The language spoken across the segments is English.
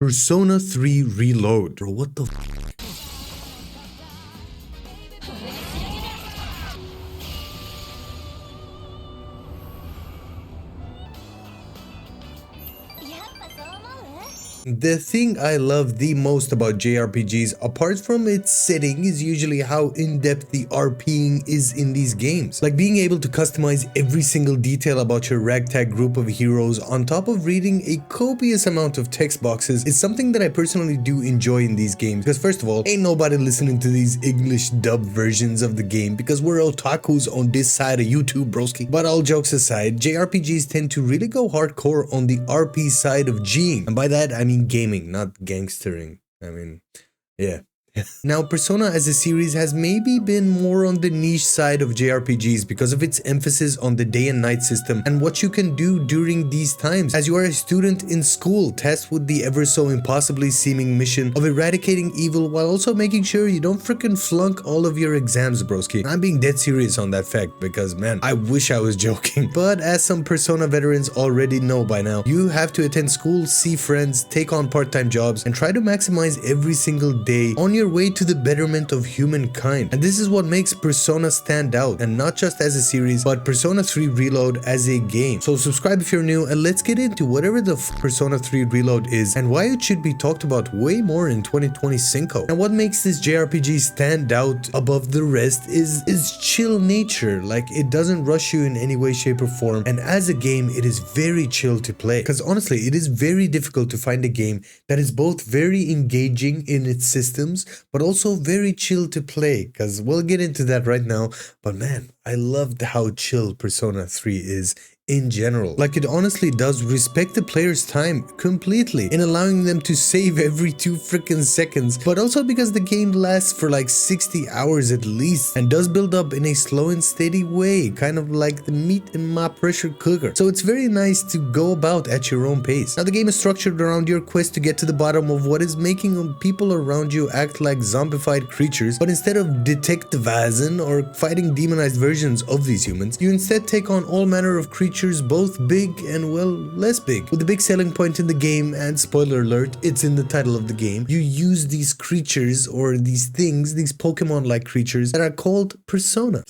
Persona 3 Reload. Bro, what the The thing I love the most about JRPGs, apart from its setting, is usually how in-depth the RPing is in these games. Like being able to customize every single detail about your ragtag group of heroes on top of reading a copious amount of text boxes is something that I personally do enjoy in these games. Because first of all, ain't nobody listening to these English dub versions of the game because we're otakus on this side of YouTube, broski. But all jokes aside, JRPGs tend to really go hardcore on the RP side of Gene. And by that, I mean gaming, not gangstering. I mean, yeah. Now, Persona as a series has maybe been more on the niche side of JRPGs because of its emphasis on the day and night system and what you can do during these times. As you are a student in school, tasked with the ever so impossibly seeming mission of eradicating evil while also making sure you don't frickin' flunk all of your exams, broski. I'm being dead serious on that fact because, man, I wish I was joking. But as some Persona veterans already know by now, you have to attend school, see friends, take on part-time jobs, and try to maximize every single day on your way to the betterment of humankind. And this is what makes Persona stand out, and not just as a series, but Persona 3 Reload as a game. So subscribe if you're new, and let's get into whatever the Persona 3 Reload is and why it should be talked about way more in 2025. And what makes this JRPG stand out above the rest is its chill nature. Like, it doesn't rush you in any way, shape, or form, and as a game it is very chill to play. Because honestly, it is very difficult to find a game that is both very engaging in its systems but also very chill to play, because we'll get into that right now. But man, I loved how chill Persona 3 is in general. Like, it honestly does respect the player's time completely in allowing them to save every 2 freaking seconds, but also because the game lasts for like 60 hours at least and does build up in a slow and steady way, kind of like the meat in my pressure cooker. So it's very nice to go about at your own pace. Now, the game is structured around your quest to get to the bottom of what is making people around you act like zombified creatures, but instead of detectivizing or fighting demonized versions of these humans, you instead take on all manner of creatures, both big and, well, less big. With the big selling point in the game, and spoiler alert, it's in the title of the game, you use these creatures or these things, these Pokemon-like creatures that are called Persona.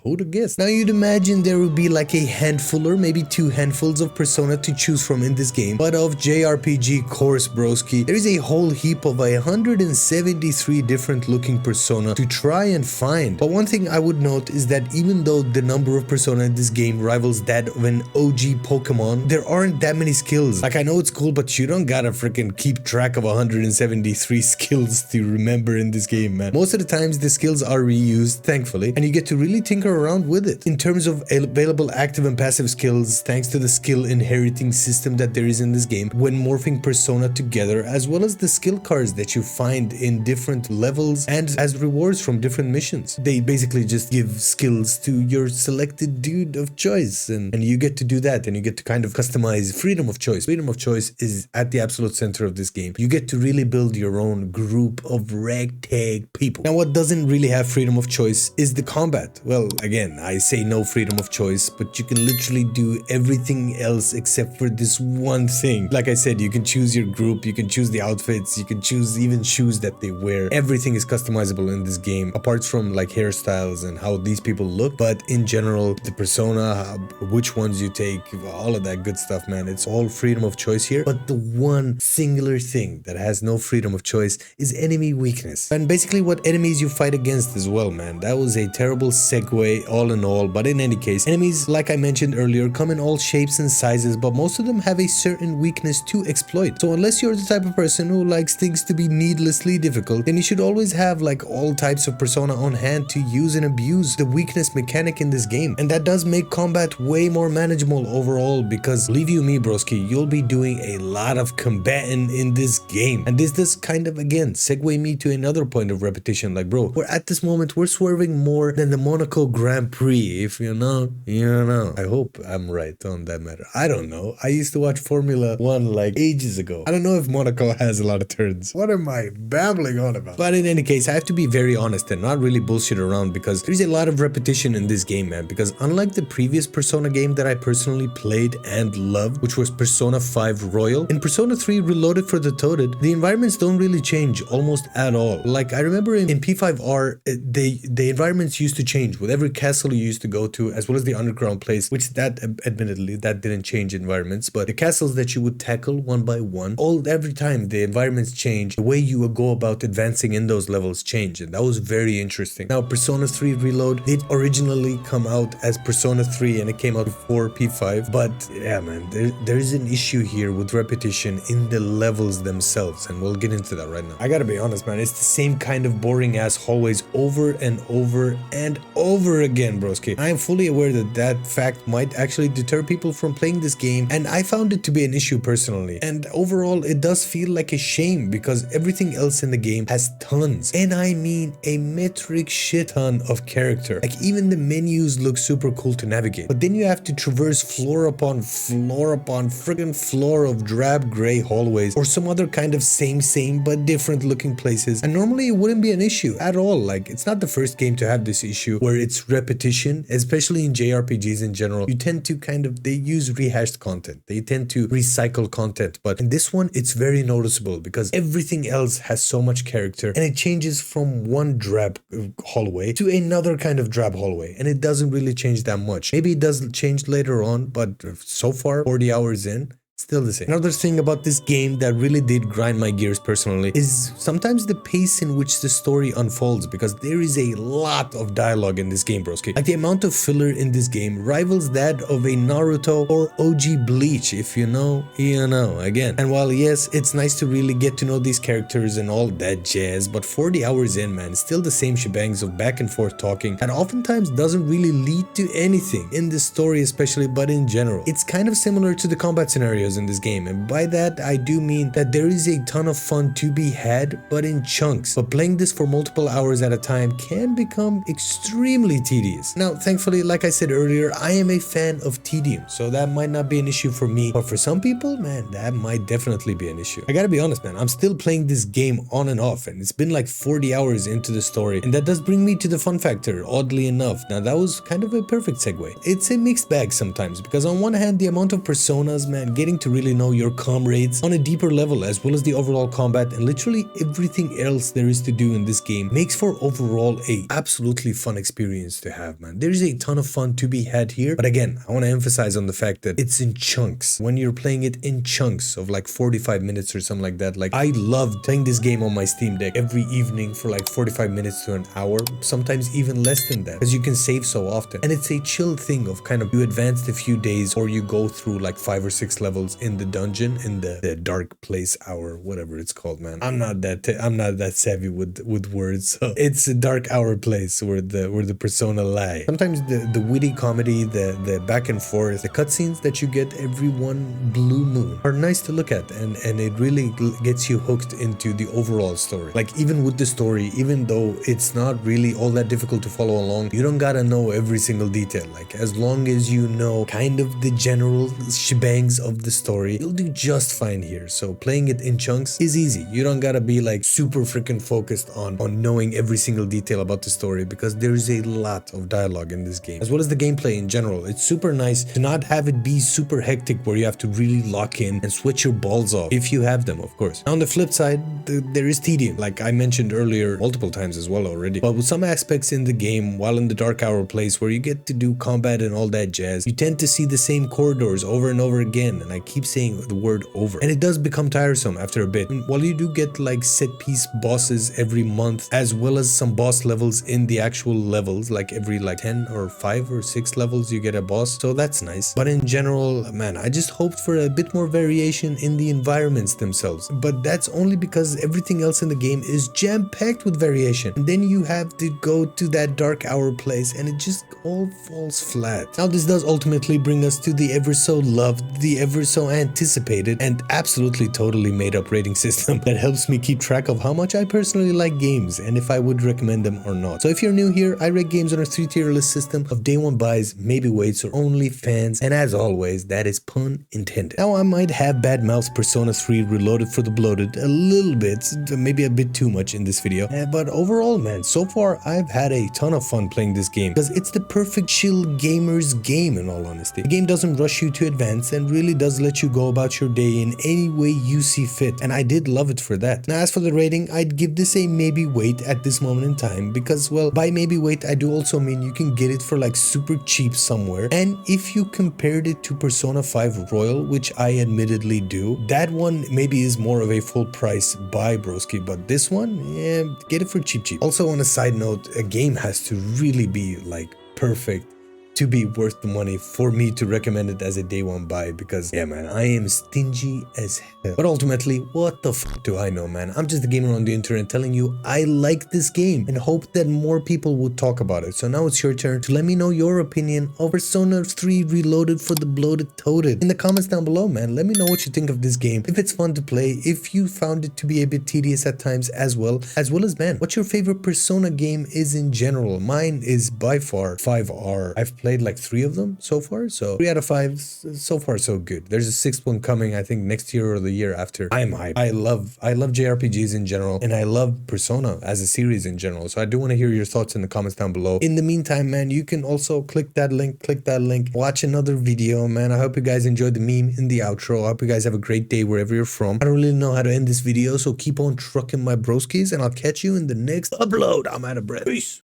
Who'd have guessed? Now, you'd imagine there would be like a handful or maybe 2 handfuls of Persona to choose from in this game, but of JRPG course, broski, there is a whole heap of 173 different looking Persona to try and find. But one thing I would note is that even though the number of Persona in this game rivals that of an OG Pokemon, there aren't that many skills. Like, I know it's cool, but you don't gotta freaking keep track of 173 skills to remember in this game, man. Most of the times the skills are reused, thankfully, and you get to really tinker around with it. In terms of available active and passive skills, thanks to the skill inheriting system that there is in this game when morphing Persona together, as well as the skill cards that you find in different levels and as rewards from different missions. They basically just give skills to your selected dude of choice, and you get to do that, and you get to kind of customize freedom of choice. Freedom of choice is at the absolute center of this game. You get to really build your own group of ragtag people. Now, what doesn't really have freedom of choice is the combat. Well, again, I say no freedom of choice, but you can literally do everything else except for this one thing. Like I said, you can choose your group, you can choose the outfits, you can choose even shoes that they wear. Everything is customizable in this game, apart from like hairstyles and how these people look. But in general, the persona, which ones you take, all of that good stuff, man, it's all freedom of choice here. But the one singular thing that has no freedom of choice is enemy weakness, and basically what enemies you fight against as well, man. That was a terrible segue all in all. But in any case, enemies, like I mentioned earlier, come in all shapes and sizes, but most of them have a certain weakness to exploit. So unless you're the type of person who likes things to be needlessly difficult, then you should always have like all types of persona on hand to use and abuse the weakness mechanic in this game. And that does make combat way more manageable overall, because believe you me, broski, you'll be doing a lot of combating in this game. And this does kind of, again, segue me to another point of repetition. Like, bro, we're at this moment, we're swerving more than the Monaco Grand Prix. If you know, you know. I hope I'm right on that matter. I don't know. I used to watch Formula 1 like ages ago. I don't know if Monaco has a lot of turns. What am I babbling on about? But in any case, I have to be very honest and not really bullshit around, because there's a lot of repetition in this game, man. Because unlike the previous Persona Persona game that I personally played and loved, which was Persona 5 Royal. In Persona 3 Reloaded for the Toaded, the environments don't really change almost at all. Like I remember in P5R, the environments used to change with every castle you used to go to, as well as the underground place, which that admittedly that didn't change environments, but the castles that you would tackle one by one, every time the environments change, the way you would go about advancing in those levels change, and that was very interesting. Now Persona 3 Reload did originally come out as Persona 3 and it came out before P5, but yeah man, there is an issue here with repetition in the levels themselves, and we'll get into that right now. I gotta be honest man, it's the same kind of boring ass hallways over and over and over again, broski. I am fully aware that that fact might actually deter people from playing this game, and I found it to be an issue personally, and overall it does feel like a shame because everything else in the game has tons, and I mean a metric shit ton of character. Like even the menus look super cool to navigate, but then you have to traverse floor upon friggin' floor of drab gray hallways or some other kind of same but different looking places, and normally it wouldn't be an issue at all. Like it's not the first game to have this issue where it's repetition, especially in JRPGs in general. You tend to they use rehashed content, they tend to recycle content, but in this one it's very noticeable because everything else has so much character, and it changes from one drab hallway to another kind of drab hallway, and it doesn't really change that much. Maybe it does change later on, but so far 40 hours in, still the same. Another thing about this game that really did grind my gears personally is sometimes the pace in which the story unfolds, because there is a lot of dialogue in this game, broski. Like the amount of filler in this game rivals that of a Naruto or OG Bleach. If you know, you know again. And while yes, it's nice to really get to know these characters and all that jazz, but 40 hours in, man, still the same shebangs of back and forth talking that oftentimes doesn't really lead to anything in the story especially, but in general. It's kind of similar to the combat scenarios in this game, and by that I do mean that there is a ton of fun to be had, but in chunks. But playing this for multiple hours at a time can become extremely tedious. Now thankfully, like I said earlier, I am a fan of tedium, so that might not be an issue for me, but for some people, man, that might definitely be an issue. I gotta be honest, man, I'm still playing this game on and off, and it's been like 40 hours into the story, and that does bring me to the fun factor, oddly enough. Now that was kind of a perfect segue. It's a mixed bag sometimes, because on one hand, the amount of personas, man, getting to really know your comrades on a deeper level, as well as the overall combat and literally everything else there is to do in this game, makes for overall a absolutely fun experience to have, man. There's a ton of fun to be had here, but again, I want to emphasize on the fact that it's in chunks. When you're playing it in chunks of like 45 minutes or something like that, like I loved playing this game on my Steam Deck every evening for like 45 minutes to an hour, sometimes even less than that, because you can save so often, and it's a chill thing of kind of you advanced a few days or you go through like 5 or 6 levels in the dungeon, in the dark place hour, whatever it's called, man. I'm not that savvy with words, so it's a dark hour place where the persona lie. Sometimes the witty comedy, the back and forth, the cutscenes that you get every one blue moon are nice to look at, and it really gets you hooked into the overall story. Like even with the story, even though it's not really all that difficult to follow along, you don't gotta know every single detail. Like as long as you know kind of the general shebangs of the story, you'll do just fine here. So playing it in chunks is easy. You don't gotta be like super freaking focused on knowing every single detail about the story, because there is a lot of dialogue in this game, as well as the gameplay in general. It's super nice to not have it be super hectic where you have to really lock in and switch your balls off, if you have them, of course. Now, on the flip side, there is tedium, like I mentioned earlier multiple times as well already, but with some aspects in the game, while in the dark hour place where you get to do combat and all that jazz, you tend to see the same corridors over and over again, and I keep saying the word over, and it does become tiresome after a bit. And while you do get like set piece bosses every month, as well as some boss levels in the actual levels, like every like 10 or 5 or 6 levels you get a boss, so that's nice. But in general, man, I just hoped for a bit more variation in the environments themselves, but that's only because everything else in the game is jam-packed with variation, and then you have to go to that dark hour place and it just all falls flat. Now this does ultimately bring us to the ever so loved, the ever so so anticipated and absolutely totally made up rating system that helps me keep track of how much I personally like games and if I would recommend them or not. So if you're new here, I rate games on a 3-tier list system of day one buys, maybe waits, or only fans, and as always, that is pun intended. Now I might have bad mouth Persona 3 Reloaded for the Bloated a little bit, maybe a bit too much in this video, but overall, man, so far I've had a ton of fun playing this game because it's the perfect chill gamer's game in all honesty. The game doesn't rush you to advance and really does let you go about your day in any way you see fit, and I did love it for that. Now as for the rating, I'd give this a maybe wait at this moment in time because, well, by maybe wait I do also mean you can get it for like super cheap somewhere, and if you compared it to Persona 5 Royal, which I admittedly do, that one maybe is more of a full price buy, broski, but this one, yeah, get it for cheap. Also on a side note, a game has to really be like perfect to be worth the money for me to recommend it as a day one buy because, yeah, man, I am stingy as hell. But ultimately, what the fuck do I know, man? I'm just a gamer on the internet telling you I like this game and hope that more people would talk about it. So now it's your turn to let me know your opinion of Persona 3 Reloaded for the Bloated Toted in the comments down below, man. Let me know what you think of this game, if it's fun to play, if you found it to be a bit tedious at times as well as, man, what your favorite Persona game is in general. Mine is by far 5R. I've played like 3 of them so far, so 3 out of 5, so far so good. There's a 6th one coming, I think next year or the year after. I'm hyped. I love JRPGs in general, and I love Persona as a series in general, so I do want to hear your thoughts in the comments down below. In the meantime, man, you can also click that link, watch another video, man. I hope you guys enjoyed the meme in the outro. I hope you guys have a great day wherever you're from. I don't really know how to end this video, so keep on trucking my broskis, and I'll catch you in the next upload. I'm out of breath. Peace.